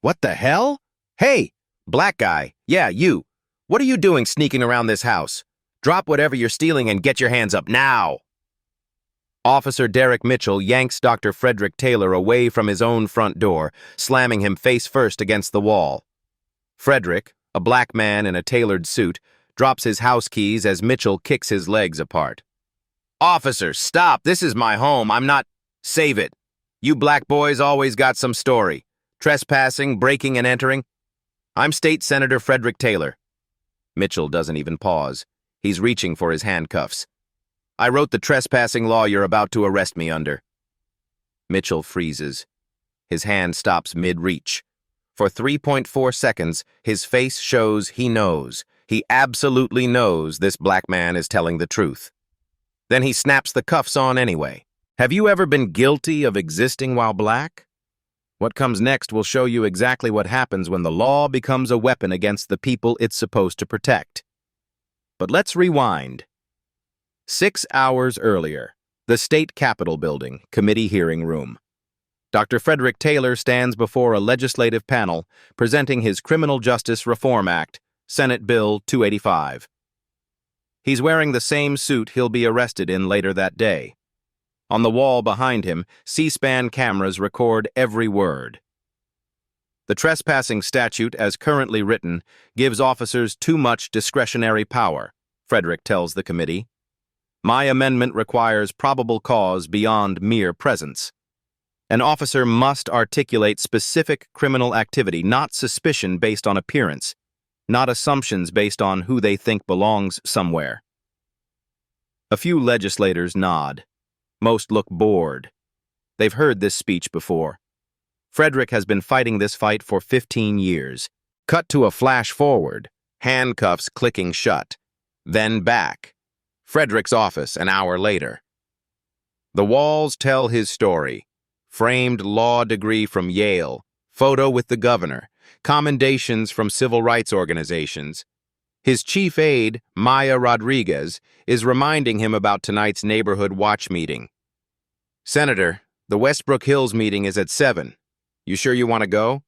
What the hell? Hey, black guy. Yeah, you. What are you doing sneaking around this house? Drop whatever you're stealing and get your hands up now. Officer Derek Mitchell yanks Dr. Frederick Taylor away from his own front door, slamming him face first against the wall. Frederick, a black man in a tailored suit, drops his house keys as Mitchell kicks his legs apart. Officer, stop! This is my home. I'm not... Save it. You black boys always got some story. Trespassing, breaking and entering. I'm State Senator Frederick Taylor. Mitchell doesn't even pause. He's reaching for his handcuffs. I wrote the trespassing law you're about to arrest me under. Mitchell freezes. His hand stops mid-reach. For 3.4 seconds, his face shows he knows. He absolutely knows this black man is telling the truth. Then he snaps the cuffs on anyway. Have you ever been guilty of existing while black? What comes next will show you exactly what happens when the law becomes a weapon against the people it's supposed to protect. But let's rewind. 6 hours earlier, the State Capitol Building, Committee Hearing Room. Dr. Frederick Taylor stands before a legislative panel presenting his Criminal Justice Reform Act, Senate Bill 285. He's wearing the same suit he'll be arrested in later that day. On the wall behind him, C-SPAN cameras record every word. The trespassing statute, as currently written, gives officers too much discretionary power, Frederick tells the committee. My amendment requires probable cause beyond mere presence. An officer must articulate specific criminal activity, not suspicion based on appearance, not assumptions based on who they think belongs somewhere. A few legislators nod. Most look bored. They've heard this speech before. Frederick has been fighting this fight for 15 years. Cut to a flash forward, handcuffs clicking shut. Then back. Frederick's office an hour later. The walls tell his story. Framed law degree from Yale, photo with the governor, commendations from civil rights organizations. His chief aide, Maya Rodriguez, is reminding him about tonight's neighborhood watch meeting. Senator, the Westbrook Hills meeting is at 7. You sure you want to go?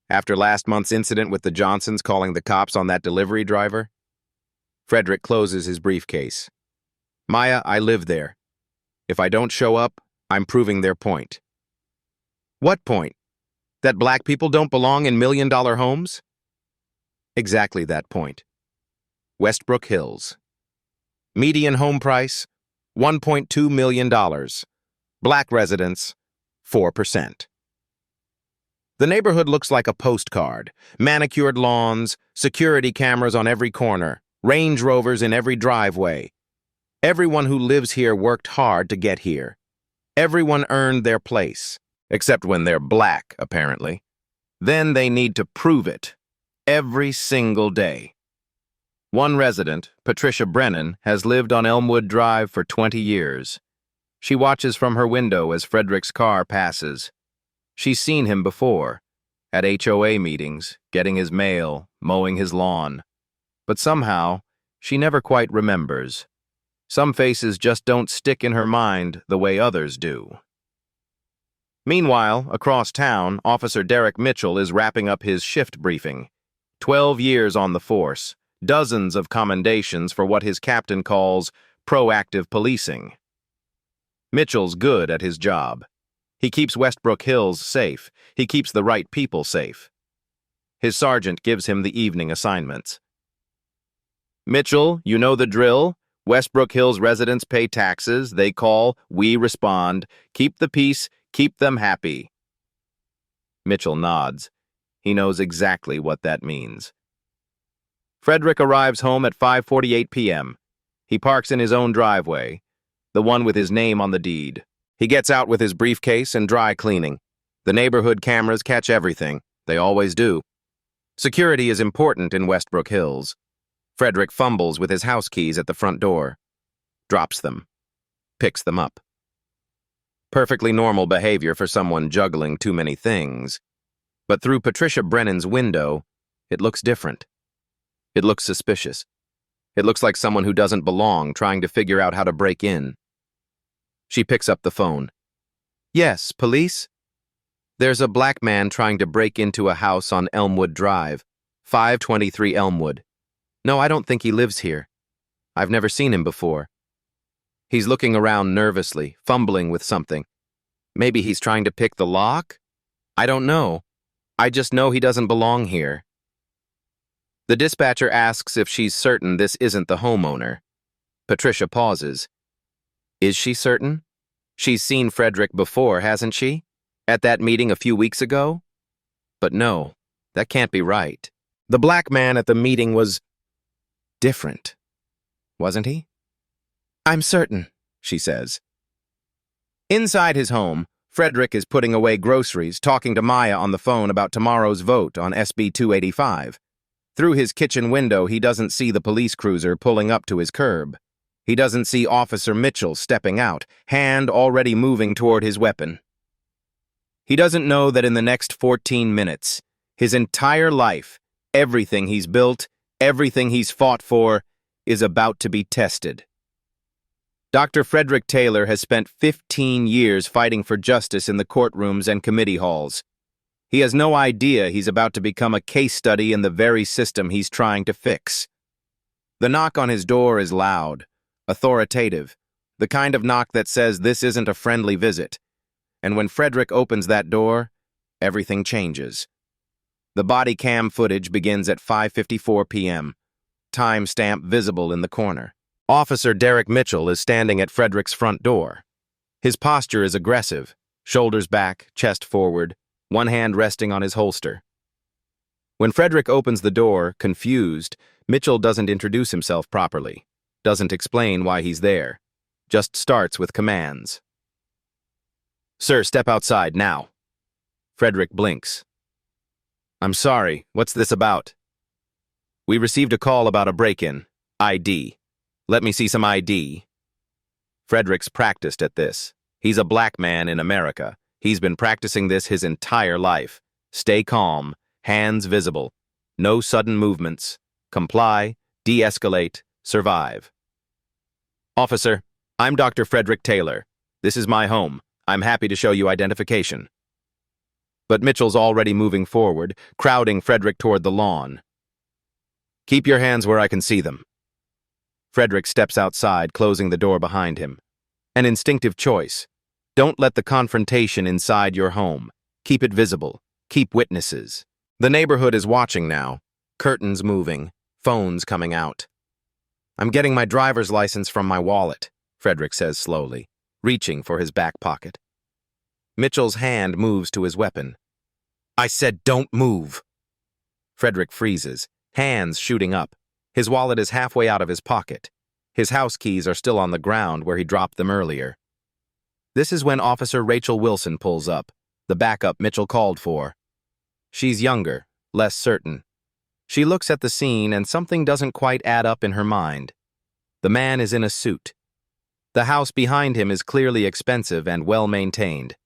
After last month's incident with the Johnsons calling the cops on that delivery driver? Frederick closes his briefcase. Maya, I live there. If I don't show up, I'm proving their point. What point? That black people don't belong in million-dollar homes? Exactly that point. Westbrook Hills. Median home price, $1.2 million. Black residents, 4%. The neighborhood looks like a postcard. Manicured lawns, security cameras on every corner, Range Rovers in every driveway. Everyone who lives here worked hard to get here. Everyone earned their place, except when they're black, apparently. Then they need to prove it, every single day. One resident, Patricia Brennan, has lived on Elmwood Drive for 20 years. She watches from her window as Frederick's car passes. She's seen him before, at HOA meetings, getting his mail, mowing his lawn. But somehow, she never quite remembers. Some faces just don't stick in her mind the way others do. Meanwhile, across town, Officer Derek Mitchell is wrapping up his shift briefing. 12 years on the force, dozens of commendations for what his captain calls proactive policing. Mitchell's good at his job. He keeps Westbrook Hills safe. He keeps the right people safe. His sergeant gives him the evening assignments. Mitchell, you know the drill. Westbrook Hills residents pay taxes. They call, we respond. Keep the peace, keep them happy. Mitchell nods. He knows exactly what that means. Frederick arrives home at 5:48 p.m. He parks in his own driveway, the one with his name on the deed. He gets out with his briefcase and dry cleaning. The neighborhood cameras catch everything. They always do. Security is important in Westbrook Hills. Frederick fumbles with his house keys at the front door. Drops them. Picks them up. Perfectly normal behavior for someone juggling too many things. But through Patricia Brennan's window, it looks different. It looks suspicious. It looks like someone who doesn't belong trying to figure out how to break in. She picks up the phone. Yes, police? There's a black man trying to break into a house on Elmwood Drive, 523 Elmwood. No, I don't think he lives here. I've never seen him before. He's looking around nervously, fumbling with something. Maybe he's trying to pick the lock? I don't know. I just know he doesn't belong here. The dispatcher asks if she's certain this isn't the homeowner. Patricia pauses. Is she certain? She's seen Frederick before, hasn't she? At that meeting a few weeks ago? But no, that can't be right. The black man at the meeting was different, wasn't he? I'm certain, she says. Inside his home, Frederick is putting away groceries, talking to Maya on the phone about tomorrow's vote on SB 285. Through his kitchen window, he doesn't see the police cruiser pulling up to his curb. He doesn't see Officer Mitchell stepping out, hand already moving toward his weapon. He doesn't know that in the next 14 minutes, his entire life, everything he's built, everything he's fought for, is about to be tested. Dr. Frederick Taylor has spent 15 years fighting for justice in the courtrooms and committee halls. He has no idea he's about to become a case study in the very system he's trying to fix. The knock on his door is loud, authoritative, the kind of knock that says this isn't a friendly visit. And when Frederick opens that door, everything changes. The body cam footage begins at 5:54 p.m., timestamp visible in the corner. Officer Derek Mitchell is standing at Frederick's front door. His posture is aggressive, shoulders back, chest forward, one hand resting on his holster. When Frederick opens the door, confused, Mitchell doesn't introduce himself properly, doesn't explain why he's there, just starts with commands. Sir, step outside now. Frederick blinks. I'm sorry, what's this about? We received a call about a break-in. ID. Let me see some ID. Frederick's practiced at this. He's a black man in America. He's been practicing this his entire life. Stay calm, hands visible. No sudden movements. Comply, de-escalate, survive. Officer, I'm Dr. Frederick Taylor. This is my home. I'm happy to show you identification. But Mitchell's already moving forward, crowding Frederick toward the lawn. Keep your hands where I can see them. Frederick steps outside, closing the door behind him. An instinctive choice. Don't let the confrontation inside your home. Keep it visible. Keep witnesses. The neighborhood is watching now. Curtains moving. Phones coming out. I'm getting my driver's license from my wallet, Frederick says slowly, reaching for his back pocket. Mitchell's hand moves to his weapon. I said don't move. Frederick freezes, hands shooting up. His wallet is halfway out of his pocket. His house keys are still on the ground where he dropped them earlier. This is when Officer Rachel Wilson pulls up, the backup Mitchell called for. She's younger, less certain. She looks at the scene and something doesn't quite add up in her mind. The man is in a suit. The house behind him is clearly expensive and well-maintained.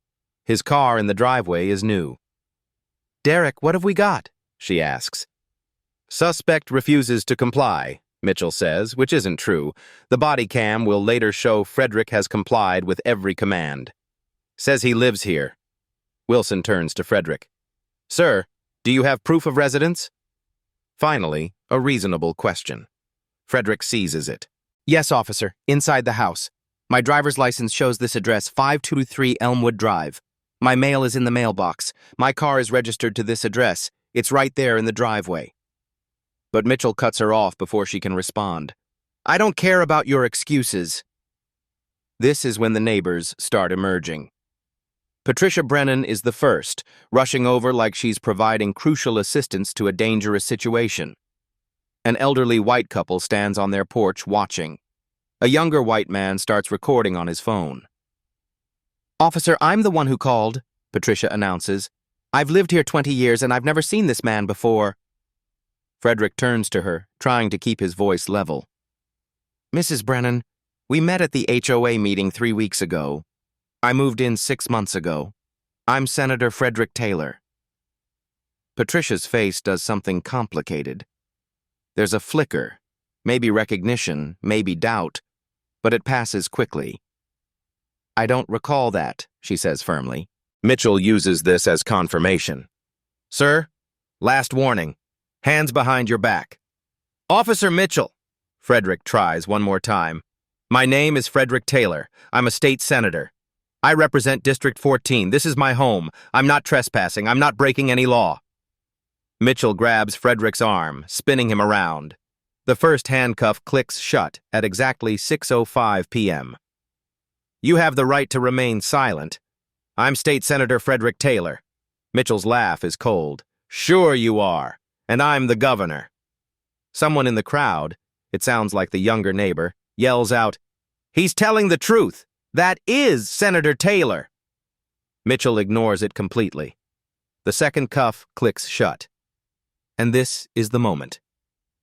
His car in the driveway is new. Derek, what have we got? She asks. Suspect refuses to comply, Mitchell says, which isn't true. The body cam will later show Frederick has complied with every command. Says he lives here. Wilson turns to Frederick. Sir, do you have proof of residence? Finally, a reasonable question. Frederick seizes it. Yes, officer, inside the house. My driver's license shows this address 523 Elmwood Drive. My mail is in the mailbox. My car is registered to this address. It's right there in the driveway. But Mitchell cuts her off before she can respond. I don't care about your excuses. This is when the neighbors start emerging. Patricia Brennan is the first, rushing over like she's providing crucial assistance to a dangerous situation. An elderly white couple stands on their porch watching. A younger white man starts recording on his phone. Officer, I'm the one who called, Patricia announces. I've lived here 20 years and I've never seen this man before. Frederick turns to her, trying to keep his voice level. Mrs. Brennan, we met at the HOA meeting 3 weeks ago. I moved in 6 months ago. I'm Senator Frederick Taylor. Patricia's face does something complicated. There's a flicker, maybe recognition, maybe doubt, but it passes quickly. I don't recall that, she says firmly. Mitchell uses this as confirmation. Sir, last warning. Hands behind your back. Officer Mitchell. Frederick tries one more time. My name is Frederick Taylor. I'm a state senator. I represent District 14. This is my home. I'm not trespassing. I'm not breaking any law. Mitchell grabs Frederick's arm, spinning him around. The first handcuff clicks shut at exactly 6:05 p.m. You have the right to remain silent. I'm State Senator Frederick Taylor. Mitchell's laugh is cold. Sure you are, and I'm the governor. Someone in the crowd, it sounds like the younger neighbor, yells out, He's telling the truth. That is Senator Taylor. Mitchell ignores it completely. The second cuff clicks shut. And this is the moment.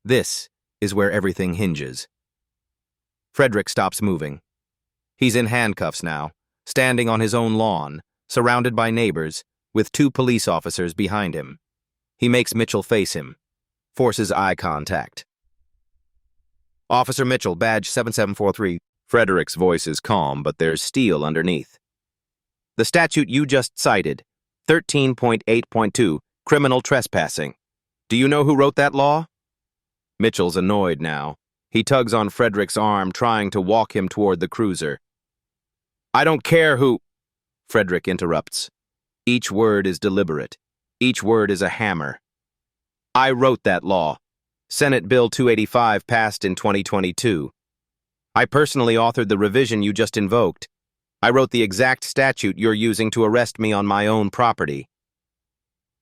This is where everything hinges. Frederick stops moving. He's in handcuffs now, standing on his own lawn, surrounded by neighbors, with 2 police officers behind him. He makes Mitchell face him, forces eye contact. Officer Mitchell, badge 7743. Frederick's voice is calm, but there's steel underneath. The statute you just cited, 13.8.2, criminal trespassing. Do you know who wrote that law? Mitchell's annoyed now. He tugs on Frederick's arm, trying to walk him toward the cruiser. I don't care who... Frederick interrupts. Each word is deliberate. Each word is a hammer. I wrote that law. Senate Bill 285 passed in 2022. I personally authored the revision you just invoked. I wrote the exact statute you're using to arrest me on my own property.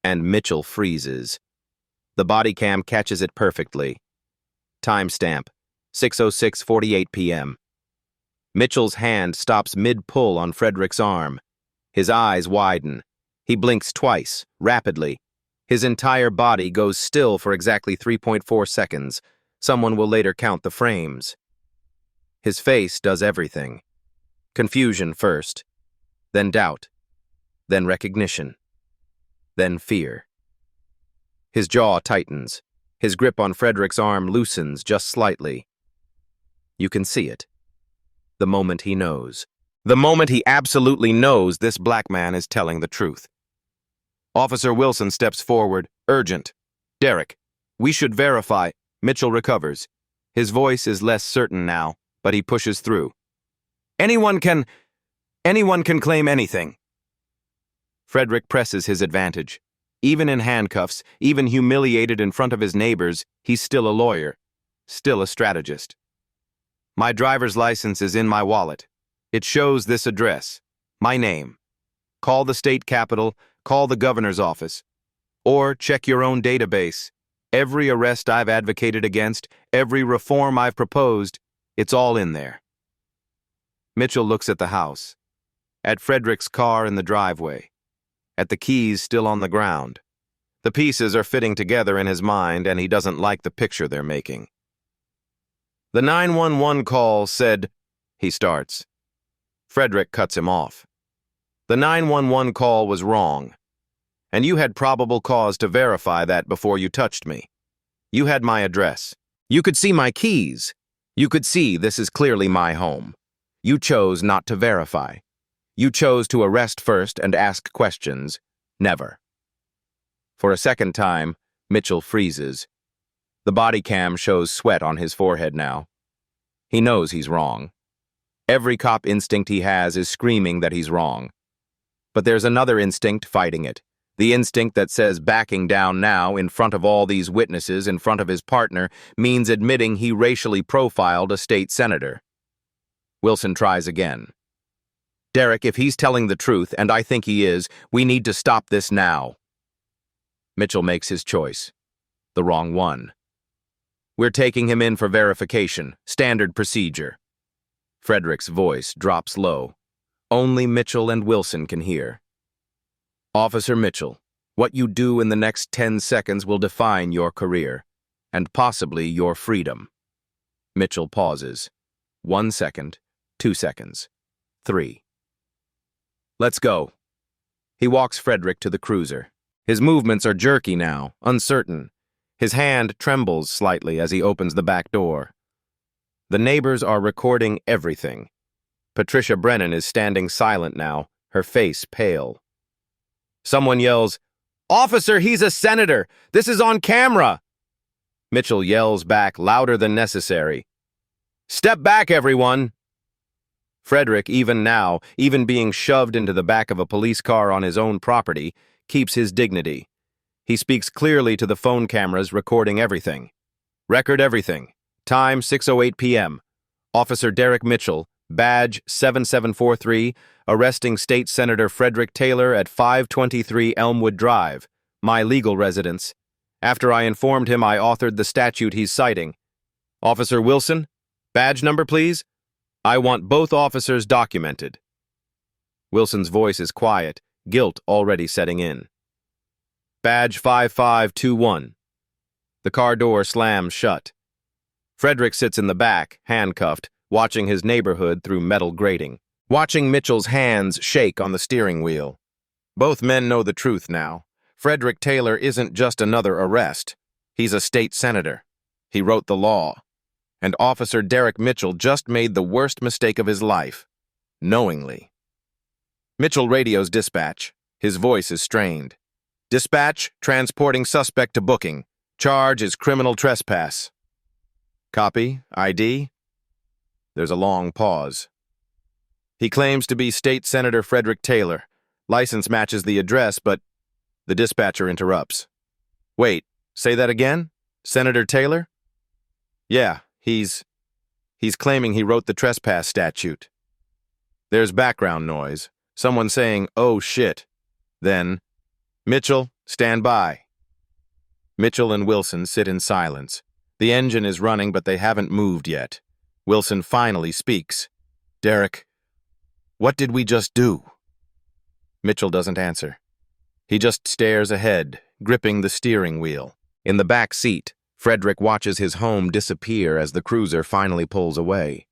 And Mitchell freezes. The body cam catches it perfectly. Timestamp, 6:06:48 p.m. Mitchell's hand stops mid-pull on Frederick's arm. His eyes widen. He blinks twice, rapidly. His entire body goes still for exactly 3.4 seconds. Someone will later count the frames. His face does everything. Confusion first, then doubt, then recognition, then fear. His jaw tightens. His grip on Frederick's arm loosens just slightly. You can see it. The moment he knows. The moment he absolutely knows this black man is telling the truth. Officer Wilson steps forward, urgent. Derek, we should verify. Mitchell recovers. His voice is less certain now, but he pushes through. Anyone can claim anything. Frederick presses his advantage. Even in handcuffs, even humiliated in front of his neighbors, he's still a lawyer, still a strategist. My driver's license is in my wallet. It shows this address, my name. Call the state capitol, call the governor's office, or check your own database. Every arrest I've advocated against, every reform I've proposed, it's all in there. Mitchell looks at the house, at Frederick's car in the driveway, at the keys still on the ground. The pieces are fitting together in his mind, and he doesn't like the picture they're making. The 911 call said, he starts. Frederick cuts him off. The 911 call was wrong, and you had probable cause to verify that before you touched me. You had my address. You could see my keys. You could see this is clearly my home. You chose not to verify. You chose to arrest first and ask questions. Never. For a second time, Mitchell freezes. The body cam shows sweat on his forehead now. He knows he's wrong. Every cop instinct he has is screaming that he's wrong. But there's another instinct fighting it. The instinct that says backing down now in front of all these witnesses in front of his partner means admitting he racially profiled a state senator. Wilson tries again. Derek, if he's telling the truth, and I think he is, we need to stop this now. Mitchell makes his choice. The wrong one. We're taking him in for verification, standard procedure. Frederick's voice drops low. Only Mitchell and Wilson can hear. Officer Mitchell, what you do in the next 10 seconds will define your career, and possibly your freedom. Mitchell pauses. 1 second, 2 seconds, 3. Let's go. He walks Frederick to the cruiser. His movements are jerky now, uncertain. His hand trembles slightly as he opens the back door. The neighbors are recording everything. Patricia Brennan is standing silent now, her face pale. Someone yells, "Officer, he's a senator! This is on camera!" Mitchell yells back louder than necessary, "Step back, everyone!" Frederick, even now, even being shoved into the back of a police car on his own property, keeps his dignity. He speaks clearly to the phone cameras recording everything. Record everything. Time 6:08 p.m. Officer Derek Mitchell, badge 7743, arresting State Senator Frederick Taylor at 523 Elmwood Drive, my legal residence. After I informed him I authored the statute he's citing. Officer Wilson, badge number please? I want both officers documented. Wilson's voice is quiet, guilt already setting in. Badge 5521. The car door slams shut. Frederick sits in the back, handcuffed, watching his neighborhood through metal grating, watching Mitchell's hands shake on the steering wheel. Both men know the truth now. Frederick Taylor isn't just another arrest. He's a state senator. He wrote the law. And Officer Derek Mitchell just made the worst mistake of his life, knowingly. Mitchell radios dispatch. His voice is strained. Dispatch, transporting suspect to booking. Charge is criminal trespass. Copy, ID. There's a long pause. He claims to be State Senator Frederick Taylor. License matches the address, but the dispatcher interrupts. Wait, say that again? Senator Taylor? Yeah, he's claiming he wrote the trespass statute. There's background noise. Someone saying, "Oh shit." Then, Mitchell, stand by. Mitchell and Wilson sit in silence. The engine is running, but they haven't moved yet. Wilson finally speaks. Derek, what did we just do? Mitchell doesn't answer. He just stares ahead, gripping the steering wheel. In the back seat, Frederick watches his home disappear as the cruiser finally pulls away.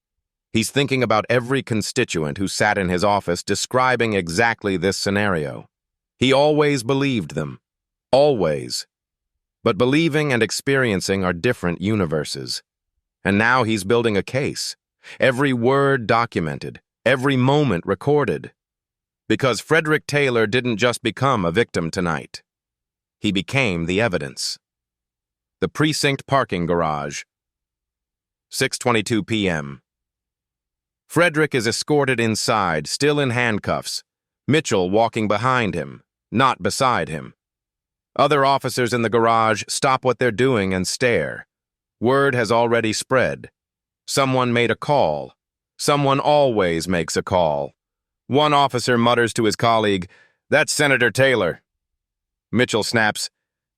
He's thinking about every constituent who sat in his office describing exactly this scenario. He always believed them. Always. But believing and experiencing are different universes. And now he's building a case. Every word documented. Every moment recorded. Because Frederick Taylor didn't just become a victim tonight. He became the evidence. The precinct parking garage. 6:22 p.m. Frederick is escorted inside, still in handcuffs. Mitchell walking behind him, not beside him. Other officers in the garage stop what they're doing and stare. Word has already spread. Someone made a call. Someone always makes a call. One officer mutters to his colleague, "That's Senator Taylor." Mitchell snaps,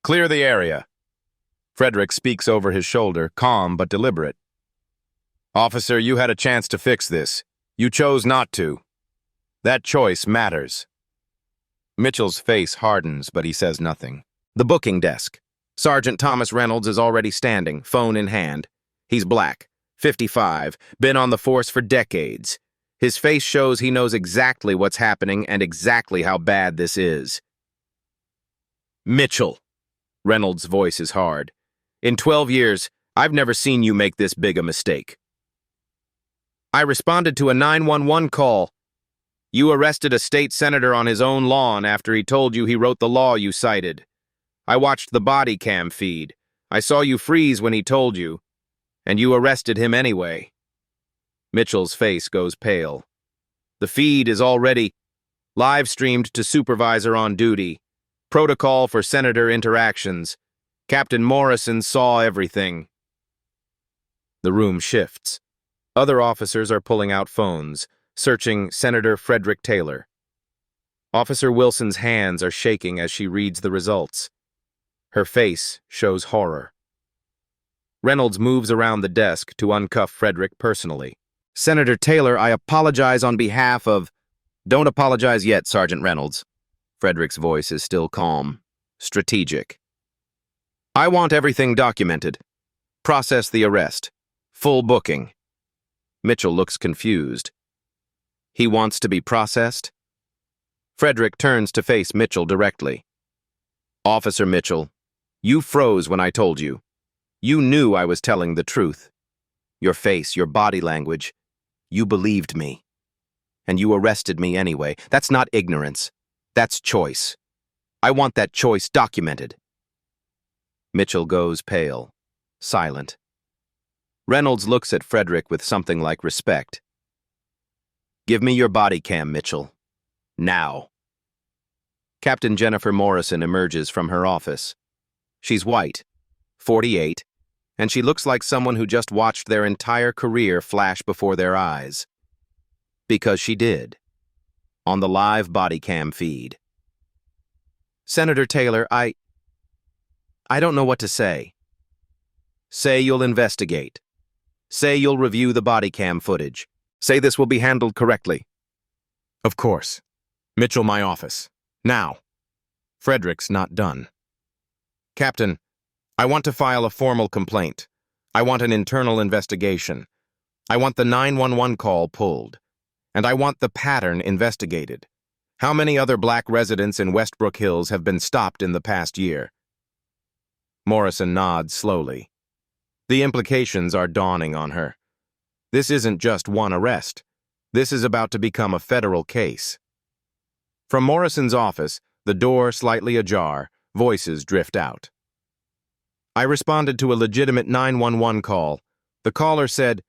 "Clear the area." Frederick speaks over his shoulder, calm but deliberate. "Officer, you had a chance to fix this. You chose not to. That choice matters." Mitchell's face hardens, but he says nothing. The booking desk. Sergeant Thomas Reynolds is already standing, phone in hand. He's black, 55, been on the force for decades. His face shows he knows exactly what's happening and exactly how bad this is. "Mitchell," Reynolds' voice is hard. "In 12 years, I've never seen you make this big a mistake. I responded to a 911 call. You arrested a state senator on his own lawn after he told you he wrote the law you cited. I watched the body cam feed. I saw you freeze when he told you, and you arrested him anyway." Mitchell's face goes pale. "The feed is already live-streamed to supervisor on duty. Protocol for senator interactions. Captain Morrison saw everything." The room shifts. Other officers are pulling out phones, searching Senator Frederick Taylor. Officer Wilson's hands are shaking as she reads the results. Her face shows horror. Reynolds moves around the desk to uncuff Frederick personally. "Senator Taylor, I apologize on behalf of—" "Don't apologize yet, Sergeant Reynolds." Frederick's voice is still calm, strategic. "I want everything documented. Process the arrest. Full booking." Mitchell looks confused. He wants to be processed? Frederick turns to face Mitchell directly. "Officer Mitchell, you froze when I told you. You knew I was telling the truth. Your face, your body language. You believed me. And you arrested me anyway. That's not ignorance. That's choice. I want that choice documented. Mitchell goes pale, silent. Reynolds looks at Frederick with something like respect. Give me your body cam, Mitchell. Now. Captain Jennifer Morrison emerges from her office. She's white, 48, and she looks like someone who just watched their entire career flash before their eyes. Because she did. On the live body cam feed. Senator Taylor, I don't know what to say. Say you'll investigate. Say you'll review the body cam footage. Say this will be handled correctly. Of course. Mitchell, my office. Now. Frederick's not done. Captain, I want to file a formal complaint. I want an internal investigation. I want the 911 call pulled. And I want the pattern investigated. How many other black residents in Westbrook Hills have been stopped in the past year? Morrison nods slowly. The implications are dawning on her. This isn't just one arrest. This is about to become a federal case. From Morrison's office, the door slightly ajar, voices drift out. I responded to a legitimate 911 call. The caller said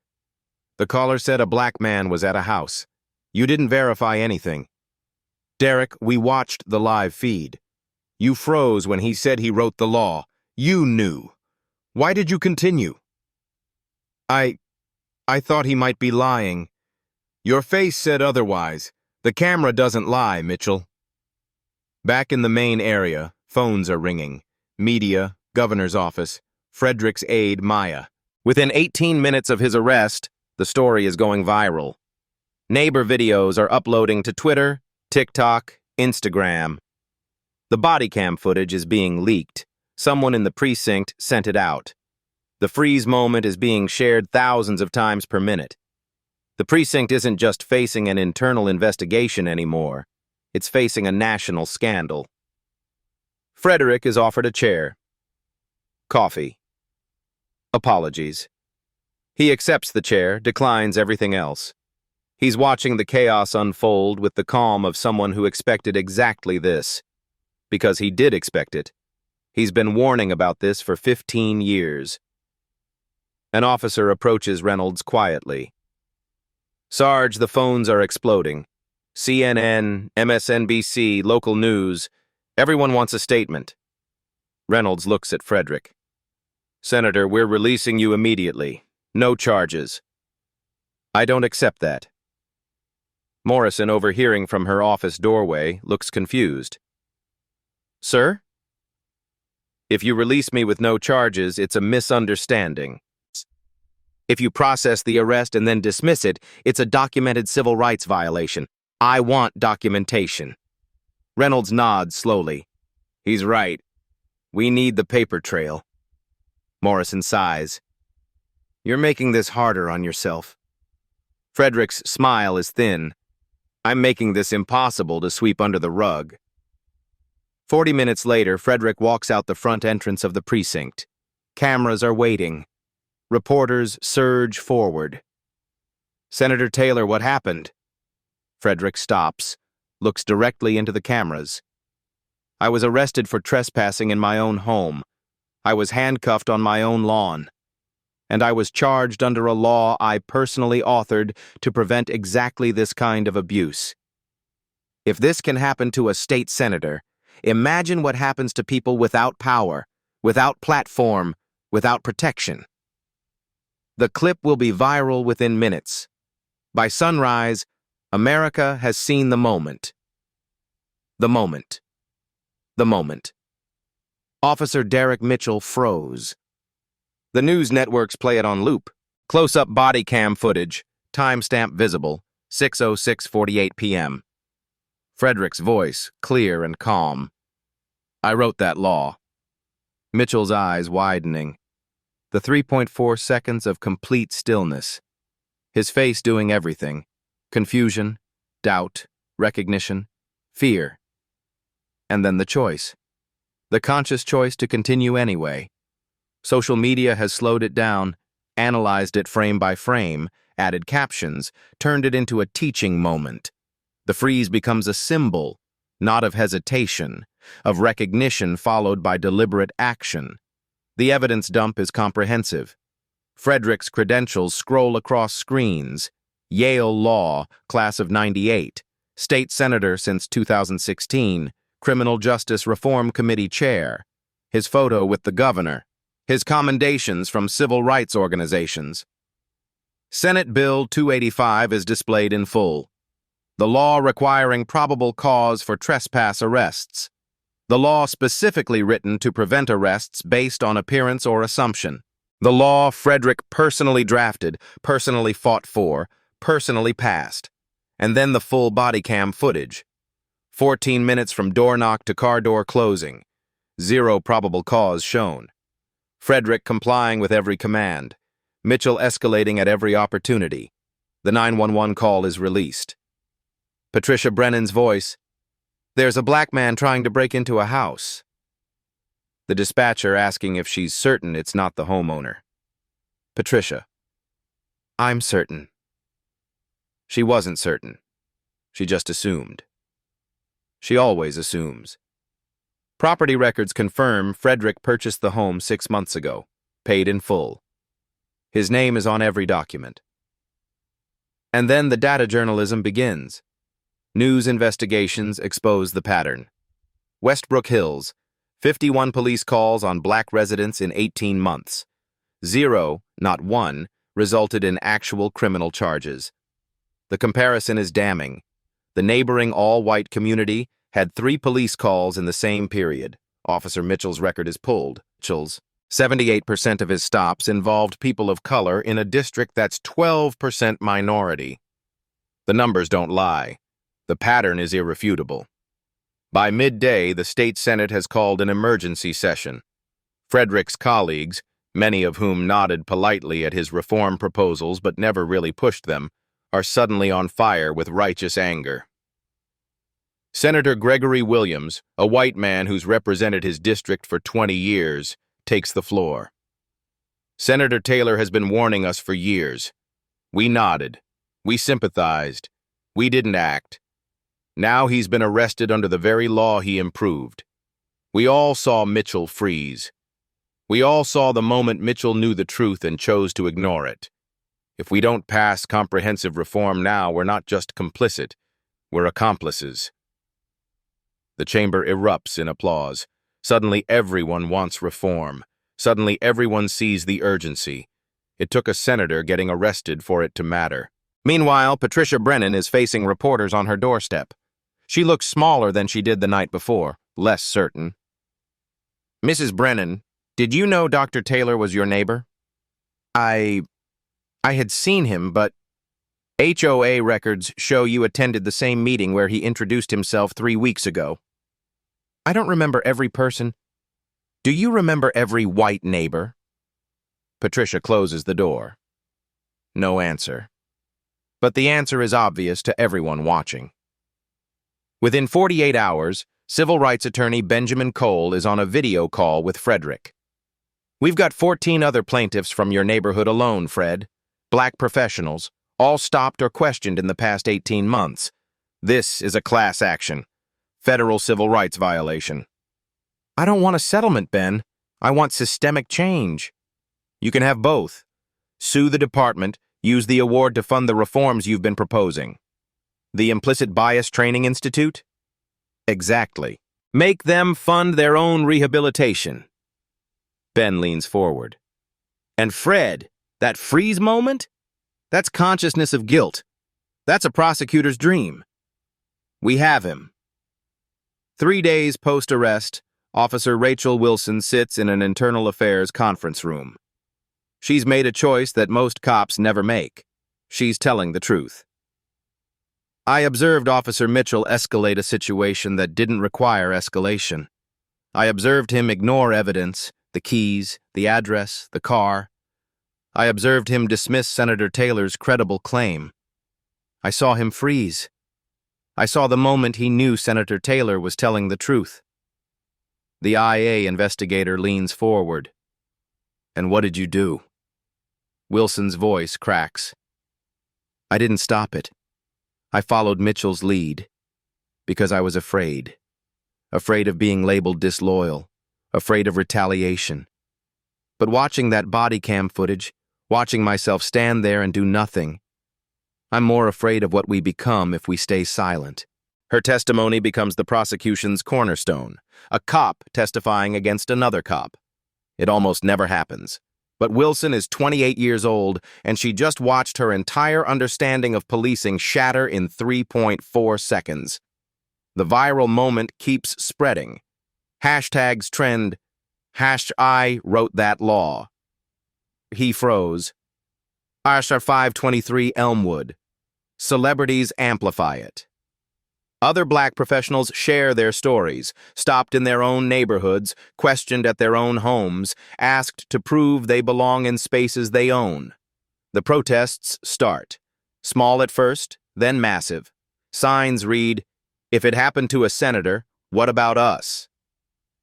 a black man was at a house. You didn't verify anything. Derek, we watched the live feed. You froze when he said he wrote the law. You knew. Why did you continue? I thought he might be lying. Your face said otherwise. The camera doesn't lie, Mitchell. Back in the main area, phones are ringing. Media, governor's office, Frederick's aide, Maya. Within 18 minutes of his arrest, the story is going viral. Neighbor videos are uploading to Twitter, TikTok, Instagram. The body cam footage is being leaked. Someone in the precinct sent it out. The freeze moment is being shared thousands of times per minute. The precinct isn't just facing an internal investigation anymore. It's facing a national scandal. Frederick is offered a chair. Coffee. Apologies. He accepts the chair, declines everything else. He's watching the chaos unfold with the calm of someone who expected exactly this. Because he did expect it. He's been warning about this for 15 years. An officer approaches Reynolds quietly. Sarge, the phones are exploding. CNN, MSNBC, local news. Everyone wants a statement. Reynolds looks at Frederick. Senator, we're releasing you immediately. No charges. I don't accept that. Morrison, overhearing from her office doorway, looks confused. Sir? If you release me with no charges, it's a misunderstanding. If you process the arrest and then dismiss it, it's a documented civil rights violation. I want documentation. Reynolds nods slowly. He's right. We need the paper trail. Morrison sighs. You're making this harder on yourself. Frederick's smile is thin. I'm making this impossible to sweep under the rug. 40 minutes later, Frederick walks out the front entrance of the precinct. Cameras are waiting. Reporters surge forward. Senator Taylor, what happened? Frederick stops, looks directly into the cameras. I was arrested for trespassing in my own home. I was handcuffed on my own lawn. And I was charged under a law I personally authored to prevent exactly this kind of abuse. If this can happen to a state senator, imagine what happens to people without power, without platform, without protection. The clip will be viral within minutes. By sunrise, America has seen the moment. The moment. The moment. Officer Derek Mitchell froze. The news networks play it on loop. Close-up body cam footage, timestamp visible, 6:06:48 p.m. Frederick's voice, clear and calm. I wrote that law. Mitchell's eyes widening. The 3.4 seconds of complete stillness. His face doing everything. Confusion, doubt, recognition, fear. And then the choice. The conscious choice to continue anyway. Social media has slowed it down, analyzed it frame by frame, added captions, turned it into a teaching moment. The freeze becomes a symbol, not of hesitation, of recognition followed by deliberate action. The evidence dump is comprehensive. Frederick's credentials scroll across screens. Yale Law, class of '98, state senator since 2016, Criminal Justice Reform Committee chair, his photo with the governor, his commendations from civil rights organizations. Senate Bill 285 is displayed in full. The law requiring probable cause for trespass arrests. The law specifically written to prevent arrests based on appearance or assumption. The law Frederick personally drafted, personally fought for, personally passed. And then the full body cam footage. 14 minutes from door knock to car door closing. 0 probable cause shown. Frederick complying with every command. Mitchell escalating at every opportunity. The 911 call is released. Patricia Brennan's voice, "There's a black man trying to break into a house." The dispatcher asking if she's certain it's not the homeowner. Patricia, "I'm certain." She wasn't certain. She just assumed. She always assumes. Property records confirm Frederick purchased the home 6 months ago, paid in full. His name is on every document. And then the data journalism begins. News investigations expose the pattern. Westbrook Hills, 51 police calls on black residents in 18 months. 0, not 1, resulted in actual criminal charges. The comparison is damning. The neighboring all-white community had 3 police calls in the same period. Officer Mitchell's record is pulled. Mitchell's 78% of his stops involved people of color in a district that's 12% minority. The numbers don't lie. The pattern is irrefutable. By midday, the state Senate has called an emergency session. Frederick's colleagues, many of whom nodded politely at his reform proposals but never really pushed them, are suddenly on fire with righteous anger. Senator Gregory Williams, a white man who's represented his district for 20 years, takes the floor. "Senator Taylor has been warning us for years. We nodded. We sympathized. We didn't act. Now he's been arrested under the very law he improved. We all saw Mitchell freeze. We all saw the moment Mitchell knew the truth and chose to ignore it. If we don't pass comprehensive reform now, we're not just complicit, we're accomplices." The chamber erupts in applause. Suddenly everyone wants reform. Suddenly everyone sees the urgency. It took a senator getting arrested for it to matter. Meanwhile, Patricia Brennan is facing reporters on her doorstep. She looks smaller than she did the night before, less certain. "Mrs. Brennan, did you know Dr. Taylor was your neighbor?" I had seen him, but HOA records show you attended the same meeting where he introduced himself 3 weeks ago. I don't remember every person. Do you remember every white neighbor? Patricia closes the door. No answer. But the answer is obvious to everyone watching. Within 48 hours, civil rights attorney Benjamin Cole is on a video call with Frederick. "We've got 14 other plaintiffs from your neighborhood alone, Fred. Black professionals, all stopped or questioned in the past 18 months. This is a class action. Federal civil rights violation." "I don't want a settlement, Ben. I want systemic change." "You can have both. Sue the department, use the award to fund the reforms you've been proposing." "The Implicit Bias Training Institute?" "Exactly. Make them fund their own rehabilitation." Ben leans forward. "And Fred, that freeze moment? That's consciousness of guilt. That's a prosecutor's dream. We have him." 3 days post-arrest, Officer Rachel Wilson sits in an internal affairs conference room. She's made a choice that most cops never make. She's telling the truth. "I observed Officer Mitchell escalate a situation that didn't require escalation. I observed him ignore evidence, the keys, the address, the car. I observed him dismiss Senator Taylor's credible claim. I saw him freeze. I saw the moment he knew Senator Taylor was telling the truth." The IA investigator leans forward. "And what did you do?" Wilson's voice cracks. "I didn't stop it. I followed Mitchell's lead because I was afraid. afraid of being labeled disloyal, afraid of retaliation. But watching that body cam footage, watching myself stand there and do nothing, I'm more afraid of what we become if we stay silent. Her testimony becomes the prosecution's cornerstone, a cop testifying against another cop. It almost never happens. But Wilson is 28 years old, and she just watched her entire understanding of policing shatter in 3.4 seconds. The viral moment keeps spreading. Hashtags trend, #I wrote that law. He froze. Arsha 523 Elmwood. Celebrities amplify it. Other black professionals share their stories, stopped in their own neighborhoods, questioned at their own homes, asked to prove they belong in spaces they own. The protests start. Small at first, then massive. Signs read, "If it happened to a senator, what about us?"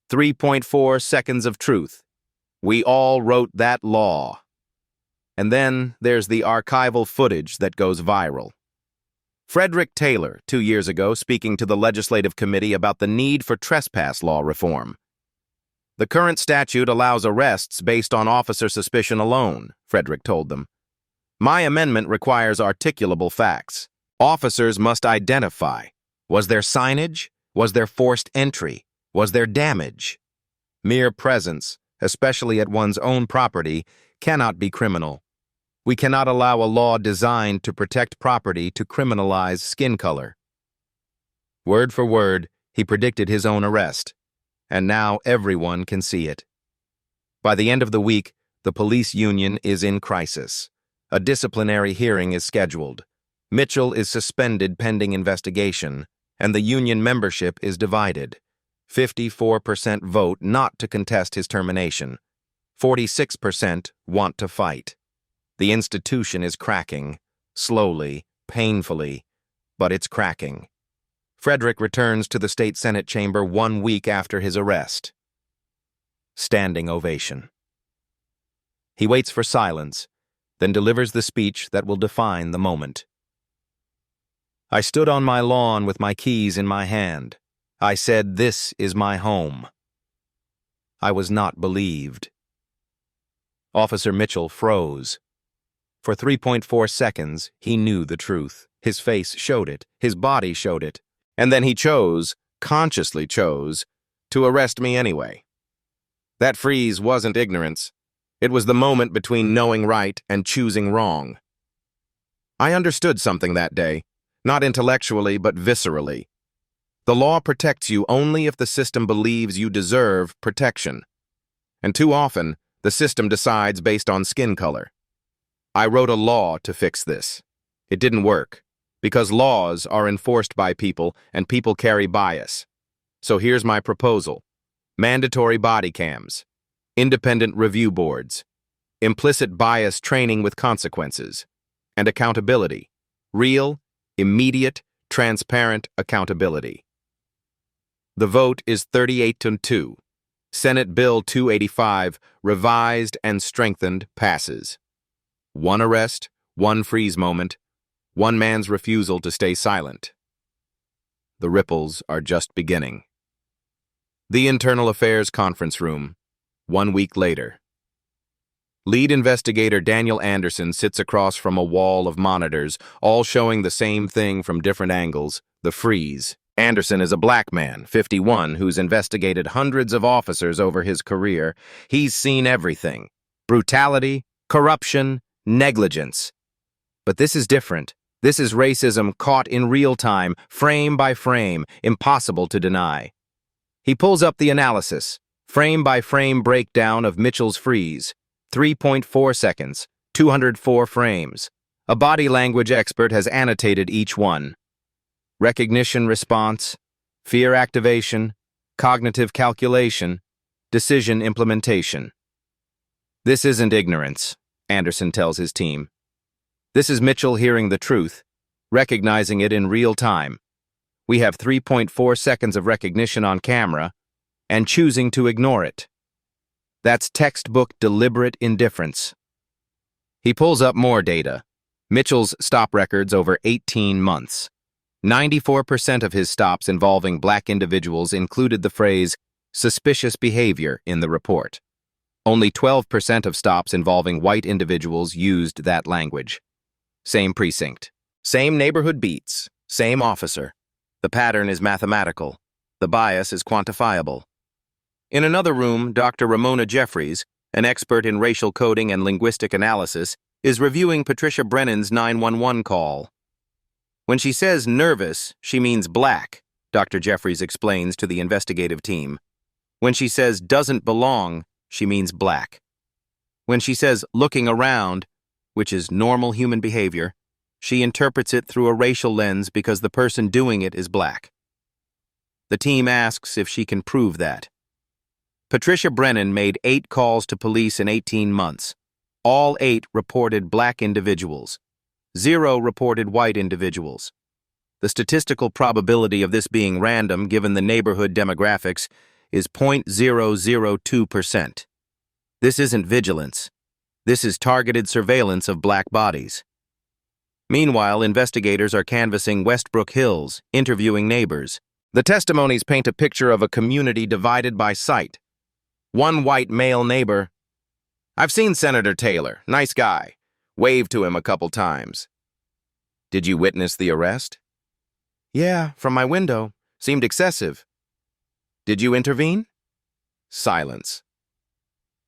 3.4 seconds of truth. We all wrote that law. And then there's the archival footage that goes viral. Frederick Taylor, 2 years ago, speaking to the Legislative Committee about the need for trespass law reform. The current statute allows arrests based on officer suspicion alone, Frederick told them. My amendment requires articulable facts. Officers must identify. Was there signage? Was there forced entry? Was there damage? Mere presence, especially at one's own property, cannot be criminal. We cannot allow a law designed to protect property to criminalize skin color. Word for word, he predicted his own arrest, and now everyone can see it. By the end of the week, the police union is in crisis. A disciplinary hearing is scheduled. Mitchell is suspended pending investigation, and the union membership is divided. 54% vote not to contest his termination. 46% want to fight. The institution is cracking, slowly, painfully, but it's cracking. Frederick returns to the state Senate chamber 1 week after his arrest. Standing ovation. He waits for silence, then delivers the speech that will define the moment. I stood on my lawn with my keys in my hand. I said, "This is my home." I was not believed. Officer Mitchell froze. For 3.4 seconds, he knew the truth. His face showed it. His body showed it. And then he chose, consciously chose, to arrest me anyway. That freeze wasn't ignorance. It was the moment between knowing right and choosing wrong. I understood something that day, not intellectually but viscerally. The law protects you only if the system believes you deserve protection. And too often, the system decides based on skin color. I wrote a law to fix this. It didn't work, because laws are enforced by people and people carry bias. So here's my proposal. Mandatory body cams, independent review boards, implicit bias training with consequences, and accountability. Real, immediate, transparent accountability. The vote is 38-2. Senate Bill 285, revised and strengthened, passes. One arrest, one freeze moment, one man's refusal to stay silent. The ripples are just beginning. The Internal Affairs Conference Room, 1 week later. Lead investigator Daniel Anderson sits across from a wall of monitors, all showing the same thing from different angles, the freeze. Anderson is a black man, 51, who's investigated hundreds of officers over his career. He's seen everything. Brutality, corruption, negligence. But this is different. This is racism caught in real time, frame by frame, impossible to deny. He pulls up the analysis, frame by frame breakdown of Mitchell's freeze, 3.4 seconds, 204 frames. A body language expert has annotated each one. Recognition response, fear activation, cognitive calculation, decision implementation. This isn't ignorance, Anderson tells his team. This is Mitchell hearing the truth, recognizing it in real time. We have 3.4 seconds of recognition on camera and choosing to ignore it. That's textbook deliberate indifference. He pulls up more data. Mitchell's stop records over 18 months. 94% of his stops involving black individuals included the phrase suspicious behavior in the report. Only 12% of stops involving white individuals used that language. Same precinct, same neighborhood beats, same officer. The pattern is mathematical. The bias is quantifiable. In another room, Dr. Ramona Jeffries, an expert in racial coding and linguistic analysis, is reviewing Patricia Brennan's 911 call. When she says nervous, she means black, Dr. Jeffries explains to the investigative team. When she says doesn't belong, she means black. When she says looking around, which is normal human behavior, she interprets it through a racial lens because the person doing it is black. The team asks if she can prove that. Patricia Brennan made 8 calls to police in 18 months. All 8 reported black individuals. 0 reported white individuals. The statistical probability of this being random, given the neighborhood demographics, is 0.002%. This isn't vigilance. This is targeted surveillance of black bodies. Meanwhile, investigators are canvassing Westbrook Hills, interviewing neighbors. The testimonies paint a picture of a community divided by sight. One white male neighbor, "I've seen Senator Taylor, nice guy. Waved to him a couple times." "Did you witness the arrest?" "Yeah, from my window. Seemed excessive." "Did you intervene?" Silence.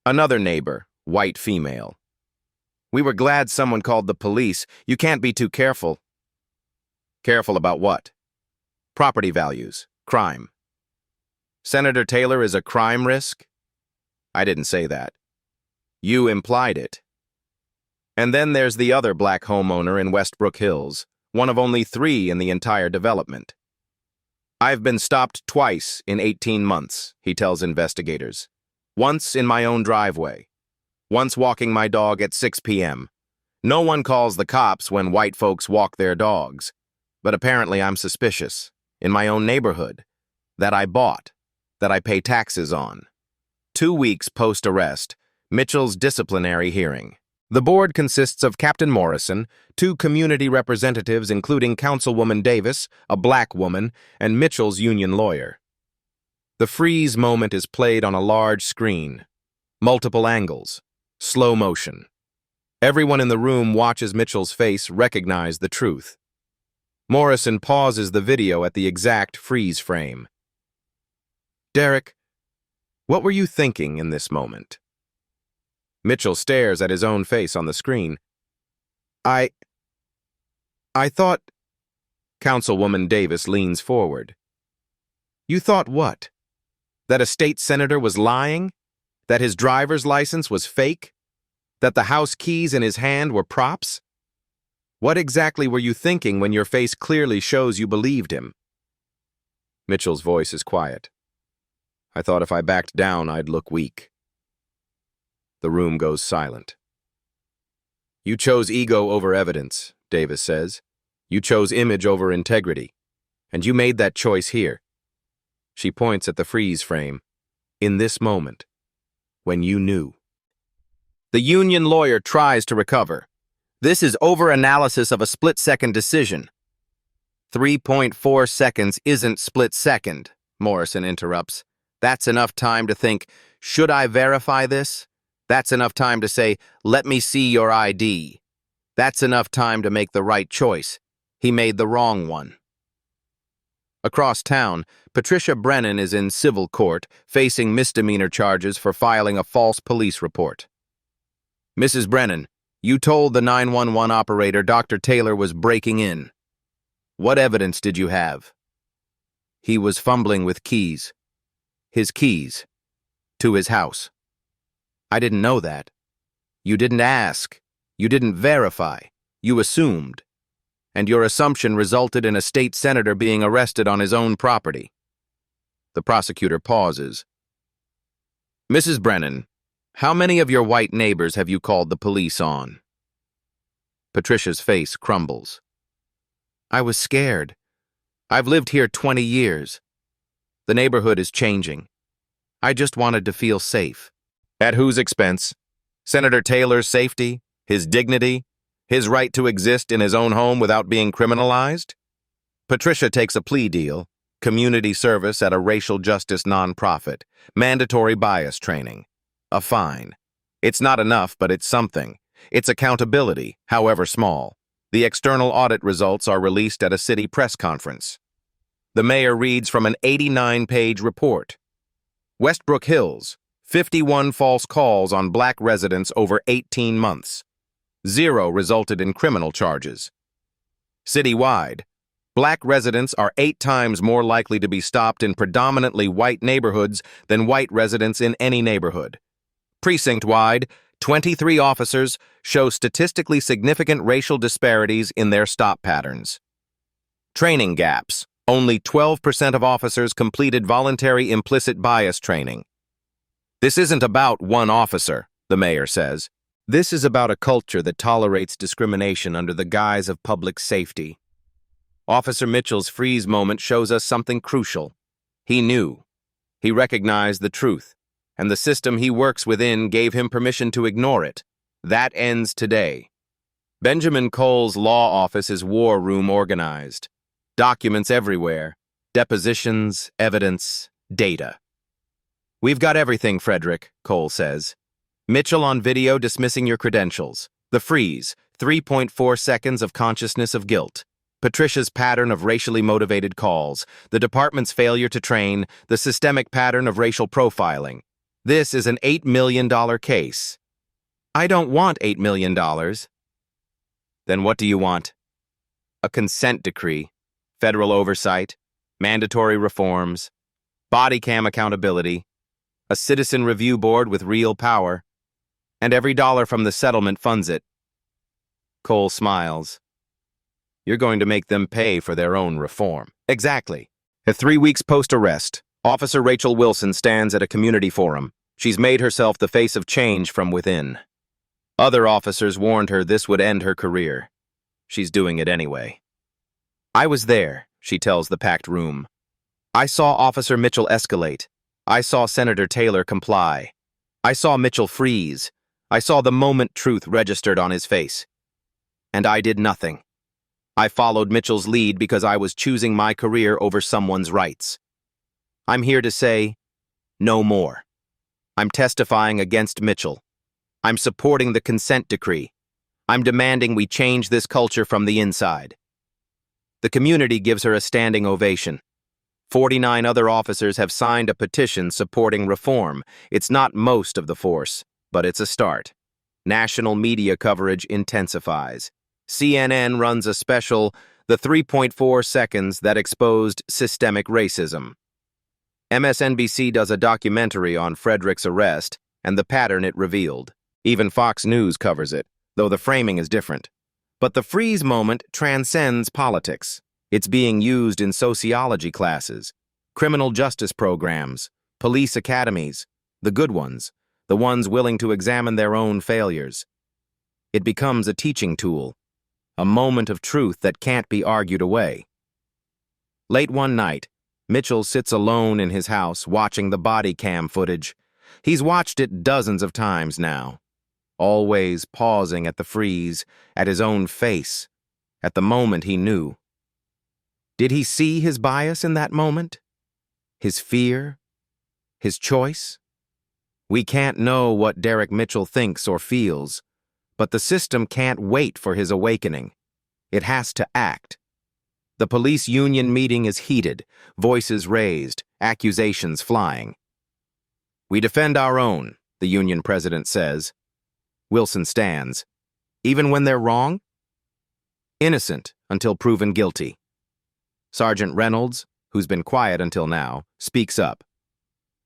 Another neighbor, white female. "We were glad someone called the police. You can't be too careful." "Careful about what?" "Property values, crime." "Senator Taylor is a crime risk?" "I didn't say that." "You implied it." And then there's the other black homeowner in Westbrook Hills, one of only 3 in the entire development. "I've been stopped twice in 18 months, he tells investigators. Once in my own driveway. Once walking my dog at 6 p.m. No one calls the cops when white folks walk their dogs. But apparently I'm suspicious. In my own neighborhood. That I bought. That I pay taxes on. 2 weeks post-arrest, Mitchell's disciplinary hearing. The board consists of Captain Morrison, 2 community representatives including Councilwoman Davis, a black woman, and Mitchell's union lawyer. The freeze moment is played on a large screen. Multiple angles. Slow motion. Everyone in the room watches Mitchell's face recognize the truth. Morrison pauses the video at the exact freeze frame. "Derek, what were you thinking in this moment?" Mitchell stares at his own face on the screen. I thought..." Councilwoman Davis leans forward. "You thought what? That a state senator was lying? That his driver's license was fake? That the house keys in his hand were props? What exactly were you thinking when your face clearly shows you believed him?" Mitchell's voice is quiet. "I thought if I backed down, I'd look weak." The room goes silent. "You chose ego over evidence," Davis says. "You chose image over integrity. And you made that choice here." She points at the freeze frame. "In this moment. When you knew." The union lawyer tries to recover. "This is over-analysis of a split-second decision." 3.4 seconds isn't split-second, Morrison interrupts. "That's enough time to think, should I verify this? That's enough time to say, let me see your ID. That's enough time to make the right choice. He made the wrong one." Across town, Patricia Brennan is in civil court, facing misdemeanor charges for filing a false police report. "Mrs. Brennan, you told the 911 operator Dr. Taylor was breaking in. What evidence did you have?" "He was fumbling with keys. His keys. To his house." "I didn't know that." "You didn't ask. You didn't verify. You assumed. And your assumption resulted in a state senator being arrested on his own property." The prosecutor pauses. "Mrs. Brennan, how many of your white neighbors have you called the police on?" Patricia's face crumbles. "I was scared. I've lived here 20 years. The neighborhood is changing. I just wanted to feel safe." "At whose expense? Senator Taylor's safety? His dignity? His right to exist in his own home without being criminalized?" Patricia takes a plea deal, community service at a racial justice nonprofit, mandatory bias training, a fine. It's not enough, but it's something. It's accountability, however small. The external audit results are released at a city press conference. The mayor reads from an 89-page report. Westbrook Hills, 51 false calls on black residents over 18 months. 0 resulted in criminal charges. Citywide, black residents are 8 times more likely to be stopped in predominantly white neighborhoods than white residents in any neighborhood. Precinct-wide, 23 officers show statistically significant racial disparities in their stop patterns. Training gaps. Only 12% of officers completed voluntary implicit bias training. This isn't about one officer, the mayor says. This is about a culture that tolerates discrimination under the guise of public safety. Officer Mitchell's freeze moment shows us something crucial. He knew. He recognized the truth, and the system he works within gave him permission to ignore it. That ends today. Benjamin Cole's law office is war room organized. Documents everywhere. Depositions, evidence, data. We've got everything, Frederick, Cole says. Mitchell on video dismissing your credentials. The freeze, 3.4 seconds of consciousness of guilt. Patricia's pattern of racially motivated calls. The department's failure to train. The systemic pattern of racial profiling. This is an $8 million case. I don't want $8 million. Then what do you want? A consent decree, federal oversight, mandatory reforms, body cam accountability, a citizen review board with real power, and every dollar from the settlement funds it. Cole smiles. You're going to make them pay for their own reform. Exactly. At 3 weeks post-arrest, Officer Rachel Wilson stands at a community forum. She's made herself the face of change from within. Other officers warned her this would end her career. She's doing it anyway. I was there, she tells the packed room. I saw Officer Mitchell escalate. I saw Senator Taylor comply. I saw Mitchell freeze. I saw the moment truth registered on his face. And I did nothing. I followed Mitchell's lead because I was choosing my career over someone's rights. I'm here to say, no more. I'm testifying against Mitchell. I'm supporting the consent decree. I'm demanding we change this culture from the inside. The community gives her a standing ovation. 49 other officers have signed a petition supporting reform. It's not most of the force, but it's a start. National media coverage intensifies. CNN runs a special, The 3.4 Seconds That Exposed Systemic Racism. MSNBC does a documentary on Frederick's arrest and the pattern it revealed. Even Fox News covers it, though the framing is different. But the freeze moment transcends politics. It's being used in sociology classes, criminal justice programs, police academies, the good ones, the ones willing to examine their own failures. It becomes a teaching tool, a moment of truth that can't be argued away. Late one night, Mitchell sits alone in his house watching the body cam footage. He's watched it dozens of times now, always pausing at the freeze, at his own face, at the moment he knew. Did he see his bias in that moment? His fear? His choice? We can't know what Derek Mitchell thinks or feels, but the system can't wait for his awakening. It has to act. The police union meeting is heated, voices raised, accusations flying. We defend our own, the union president says. Wilson stands. Even when they're wrong? Innocent until proven guilty. Sergeant Reynolds, who's been quiet until now, speaks up.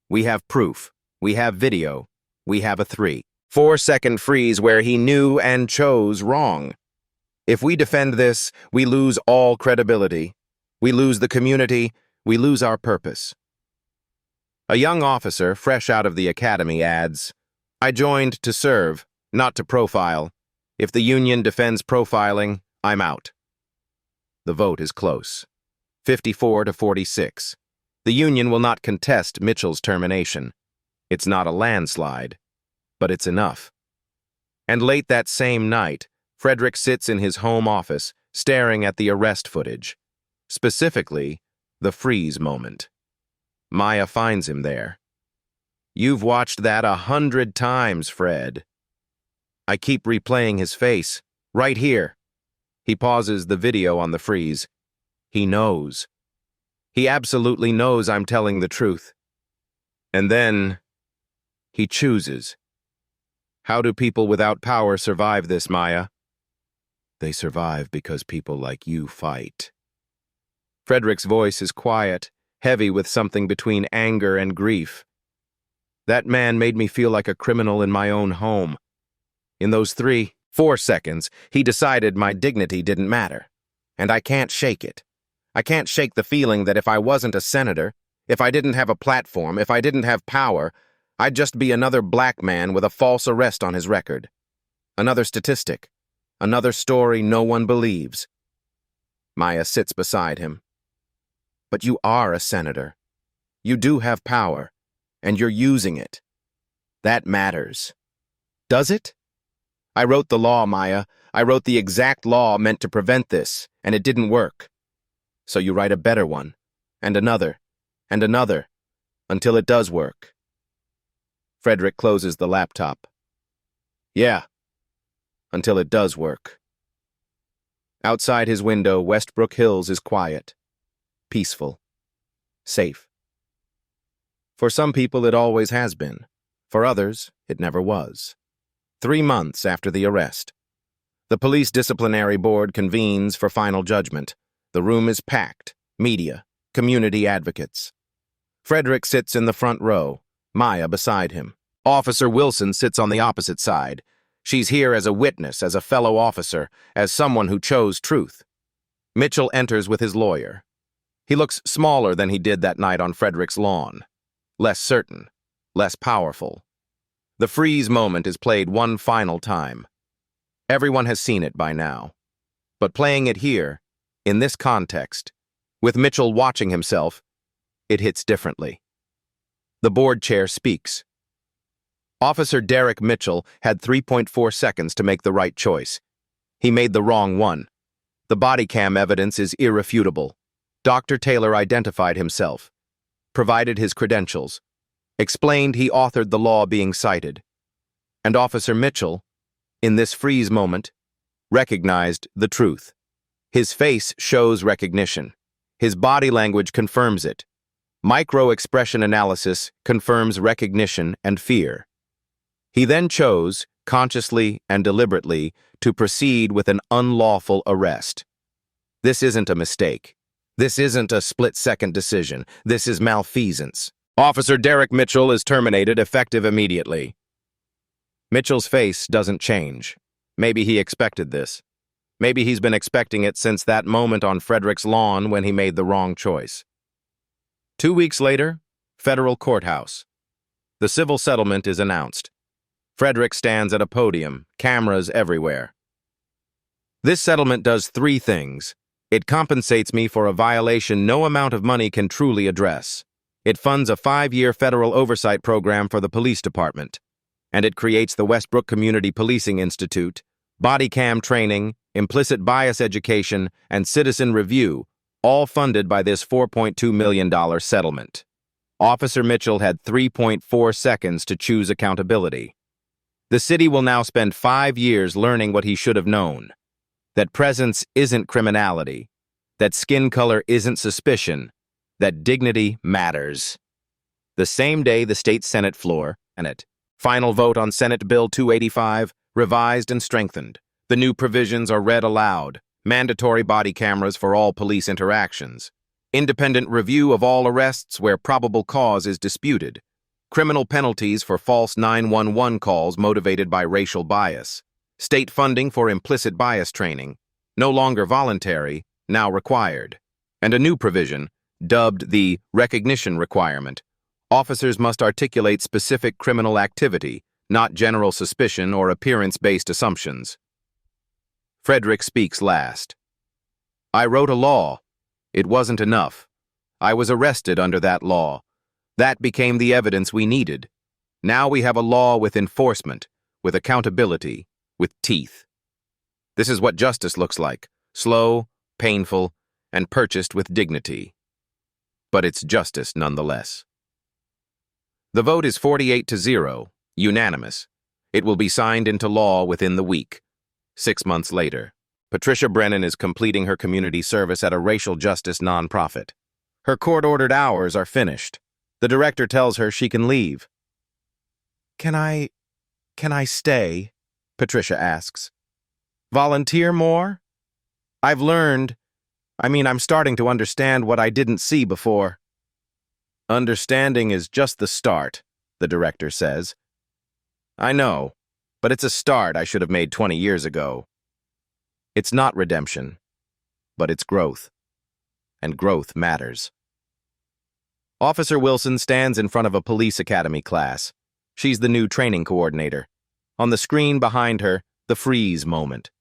We have proof. We have video. We have a 3.4 second freeze where he knew and chose wrong. If we defend this, we lose all credibility. We lose the community. We lose our purpose. A young officer, fresh out of the academy, adds, I joined to serve, not to profile. If the union defends profiling, I'm out. The vote is close. 54 to 46. The union will not contest Mitchell's termination. It's not a landslide, but it's enough. And late that same night, Frederick sits in his home office, staring at the arrest footage. Specifically, the freeze moment. Maya finds him there. "You've watched that 100 times, Fred." I keep replaying his face. "Right here." He pauses the video on the freeze. He knows. He absolutely knows I'm telling the truth. And then he chooses. How do people without power survive this, Maya? They survive because people like you fight. Frederick's voice is quiet, heavy with something between anger and grief. That man made me feel like a criminal in my own home. In those 3-4 seconds, he decided my dignity didn't matter. And I can't shake it. I can't shake the feeling that if I wasn't a senator, if I didn't have a platform, if I didn't have power, I'd just be another black man with a false arrest on his record. Another statistic. Another story no one believes. Maya sits beside him. But you are a senator. You do have power, and you're using it. That matters. Does it? I wrote the law, Maya. I wrote the exact law meant to prevent this, and it didn't work. So you write a better one, and another, until it does work. Frederick closes the laptop. Yeah, until it does work. Outside his window, Westbrook Hills is quiet, peaceful, safe. For some people, it always has been. For others, it never was. 3 months after the arrest, the police disciplinary board convenes for final judgment. The room is packed, media, community advocates. Frederick sits in the front row, Maya beside him. Officer Wilson sits on the opposite side. She's here as a witness, as a fellow officer, as someone who chose truth. Mitchell enters with his lawyer. He looks smaller than he did that night on Frederick's lawn. Less certain, less powerful. The freeze moment is played one final time. Everyone has seen it by now. But playing it here, in this context, with Mitchell watching himself, it hits differently. The board chair speaks. Officer Derek Mitchell had 3.4 seconds to make the right choice. He made the wrong one. The body cam evidence is irrefutable. Dr. Taylor identified himself, provided his credentials, explained he authored the law being cited. And Officer Mitchell, in this freeze moment, recognized the truth. His face shows recognition. His body language confirms it. Micro-expression analysis confirms recognition and fear. He then chose, consciously and deliberately, to proceed with an unlawful arrest. This isn't a mistake. This isn't a split-second decision. This is malfeasance. Officer Derek Mitchell is terminated effective immediately. Mitchell's face doesn't change. Maybe he expected this. Maybe he's been expecting it since that moment on Frederick's lawn when he made the wrong choice. 2 weeks later, federal courthouse. The civil settlement is announced. Frederick stands at a podium, cameras everywhere. This settlement does 3 things. It compensates me for a violation no amount of money can truly address. It funds a 5-year federal oversight program for the police department. And it creates the Westbrook Community Policing Institute, body cam training, implicit bias education, and citizen review, all funded by this $4.2 million settlement. Officer Mitchell had 3.4 seconds to choose accountability. The city will now spend 5 years learning what he should have known. That presence isn't criminality. That skin color isn't suspicion. That dignity matters. The same day the state Senate floor, and it. Final vote on Senate Bill 285, revised and strengthened. The new provisions are read aloud. Mandatory body cameras for all police interactions. Independent review of all arrests where probable cause is disputed. Criminal penalties for false 911 calls motivated by racial bias. State funding for implicit bias training. No longer voluntary, now required. And a new provision, dubbed the recognition requirement. Officers must articulate specific criminal activity, not general suspicion or appearance-based assumptions. Frederick speaks last. I wrote a law. It wasn't enough. I was arrested under that law. That became the evidence we needed. Now we have a law with enforcement, with accountability, with teeth. This is what justice looks like. Slow, painful, and purchased with dignity. But it's justice nonetheless. The vote is 48-0, unanimous. It will be signed into law within the week. 6 months later, Patricia Brennan is completing her community service at a racial justice nonprofit. Her court-ordered hours are finished. The director tells her she can leave. Can I stay? Patricia asks. Volunteer more? I'm starting to understand what I didn't see before. Understanding is just the start, the director says. I know, but it's a start I should have made 20 years ago. It's not redemption, but it's growth. And growth matters. Officer Wilson stands in front of a police academy class. She's the new training coordinator. On the screen behind her, the freeze moment.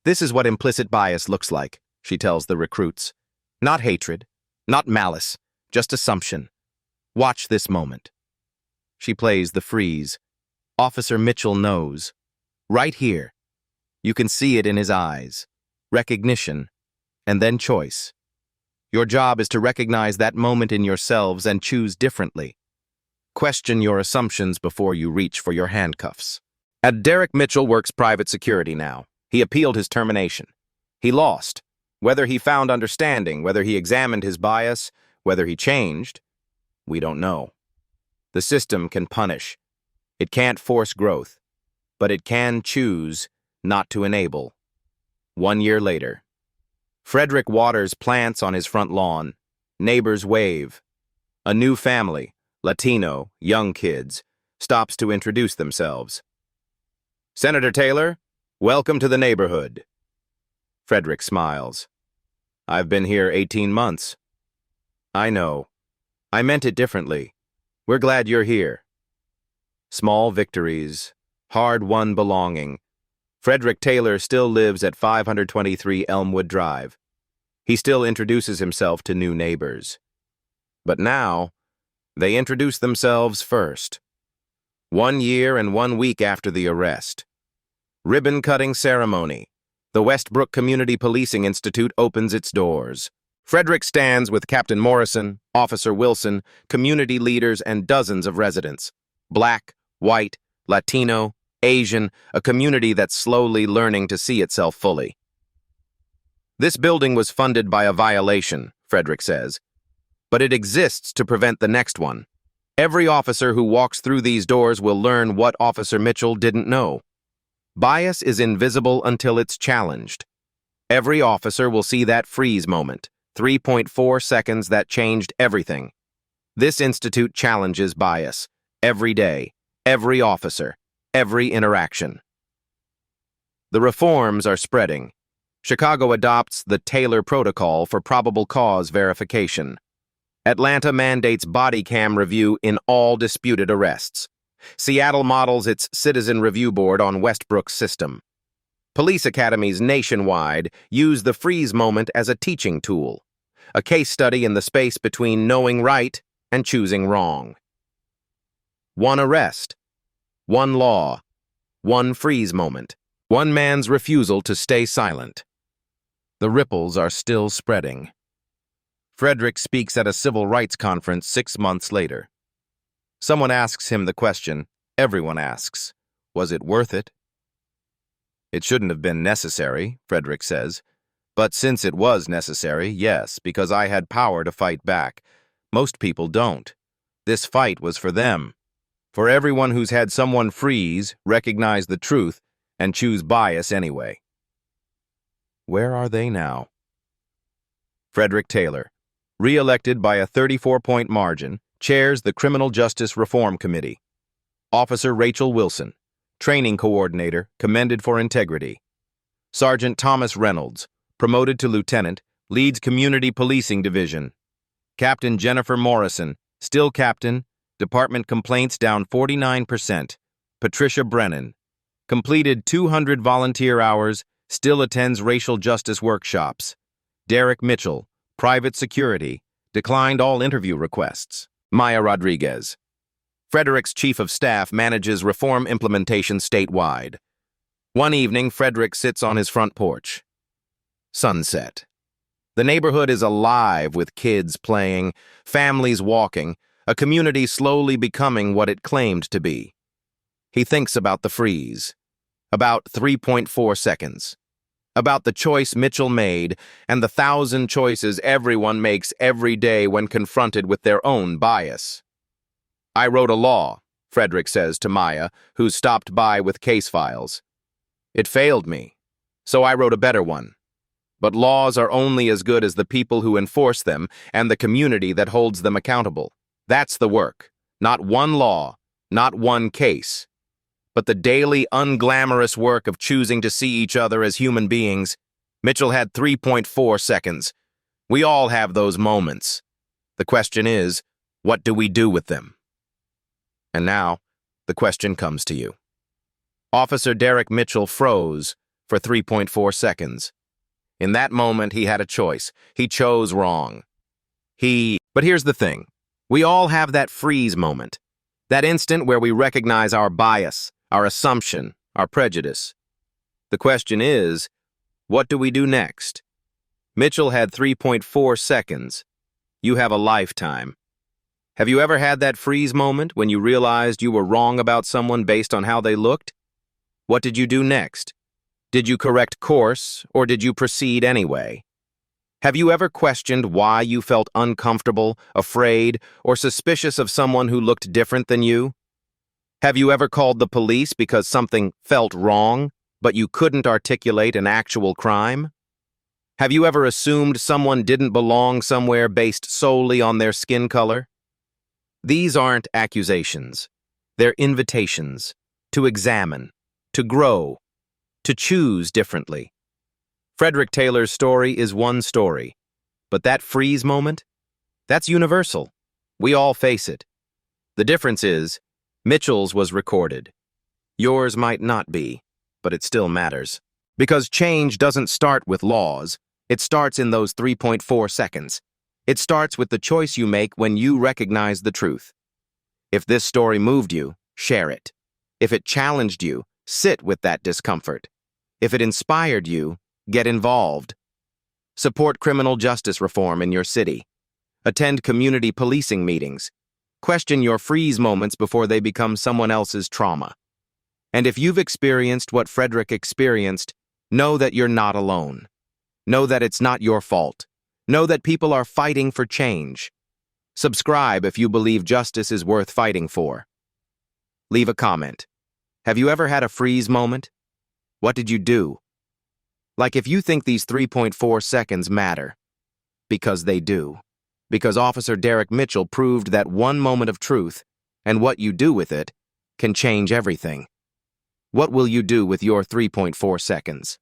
This is what implicit bias looks like, she tells the recruits. Not hatred, not malice, just assumption. Watch this moment. She plays the freeze. Officer Mitchell knows. Right here. You can see it in his eyes. Recognition, and then choice. Your job is to recognize that moment in yourselves and choose differently. Question your assumptions before you reach for your handcuffs. Derek Mitchell works private security now. He appealed his termination. He lost. Whether he found understanding, whether he examined his bias, whether he changed, we don't know. The system can punish. It can't force growth, but it can choose not to enable. 1 year later, Frederick waters plants on his front lawn. Neighbors wave. A new family, Latino, young kids, stops to introduce themselves. Senator Taylor, welcome to the neighborhood. Frederick smiles. I've been here 18 months. I know. I meant it differently. We're glad you're here. Small victories, hard-won belonging. Frederick Taylor still lives at 523 Elmwood Drive. He still introduces himself to new neighbors. But now, they introduce themselves first. 1 year and 1 week after the arrest. Ribbon-cutting ceremony. The Westbrook Community Policing Institute opens its doors. Frederick stands with Captain Morrison, Officer Wilson, community leaders, and dozens of residents. Black, white, Latino, Asian, a community that's slowly learning to see itself fully. This building was funded by a violation, Frederick says, but it exists to prevent the next one. Every officer who walks through these doors will learn what Officer Mitchell didn't know. Bias is invisible until it's challenged. Every officer will see that freeze moment, 3.4 seconds that changed everything. This institute challenges bias, every day, every officer, every interaction. The reforms are spreading. Chicago adopts the Taylor Protocol for probable cause verification. Atlanta mandates body cam review in all disputed arrests. Seattle models its Citizen Review Board on Westbrook's system. Police academies nationwide use the freeze moment as a teaching tool, a case study in the space between knowing right and choosing wrong. One arrest, one law, one freeze moment, one man's refusal to stay silent. The ripples are still spreading. Frederick speaks at a civil rights conference 6 months later. Someone asks him the question, everyone asks, was it worth it? It shouldn't have been necessary, Frederick says. But since it was necessary, yes, because I had power to fight back. Most people don't. This fight was for them. For everyone who's had someone freeze, recognize the truth, and choose bias anyway. Where are they now? Frederick Taylor, re-elected by a 34-point margin, chairs the Criminal Justice Reform Committee. Officer Rachel Wilson, training coordinator, commended for integrity. Sergeant Thomas Reynolds, promoted to lieutenant, leads Community Policing Division. Captain Jennifer Morrison, still captain, department complaints down 49%. Patricia Brennan, completed 200 volunteer hours, still attends racial justice workshops. Derek Mitchell, private security, declined all interview requests. Maya Rodriguez. Frederick's chief of staff manages reform implementation statewide. One evening, Frederick sits on his front porch. Sunset. The neighborhood is alive with kids playing, families walking, a community slowly becoming what it claimed to be. He thinks about the freeze, about 3.4 seconds, about the choice Mitchell made and the 1,000 choices everyone makes every day when confronted with their own bias. I wrote a law, Frederick says to Maya, who stopped by with case files. It failed me, so I wrote a better one. But laws are only as good as the people who enforce them and the community that holds them accountable. That's the work. Not one law, not one case, but the daily, unglamorous work of choosing to see each other as human beings. Mitchell had 3.4 seconds. We all have those moments. The question is, what do we do with them? And now, the question comes to you. Officer Derek Mitchell froze for 3.4 seconds. In that moment, he had a choice. He chose wrong. But here's the thing. We all have that freeze moment. That instant where we recognize our bias, our assumption, our prejudice. The question is, what do we do next? Mitchell had 3.4 seconds. You have a lifetime. Have you ever had that freeze moment when you realized you were wrong about someone based on how they looked? What did you do next? Did you correct course, or did you proceed anyway? Have you ever questioned why you felt uncomfortable, afraid, or suspicious of someone who looked different than you? Have you ever called the police because something felt wrong, but you couldn't articulate an actual crime? Have you ever assumed someone didn't belong somewhere based solely on their skin color? These aren't accusations. They're invitations to examine, to grow, to choose differently. Frederick Taylor's story is one story, but that freeze moment, that's universal. We all face it. The difference is, Mitchell's was recorded. Yours might not be, but it still matters. Because change doesn't start with laws. It starts in those 3.4 seconds. It starts with the choice you make when you recognize the truth. If this story moved you, share it. If it challenged you, sit with that discomfort. If it inspired you, get involved. Support criminal justice reform in your city. Attend community policing meetings. Question your freeze moments before they become someone else's trauma. And if you've experienced what Frederick experienced, know that you're not alone. Know that it's not your fault. Know that people are fighting for change. Subscribe if you believe justice is worth fighting for. Leave a comment. Have you ever had a freeze moment? What did you do? Like if you think these 3.4 seconds matter. Because they do. Because Officer Derek Mitchell proved that one moment of truth, and what you do with it, can change everything. What will you do with your 3.4 seconds?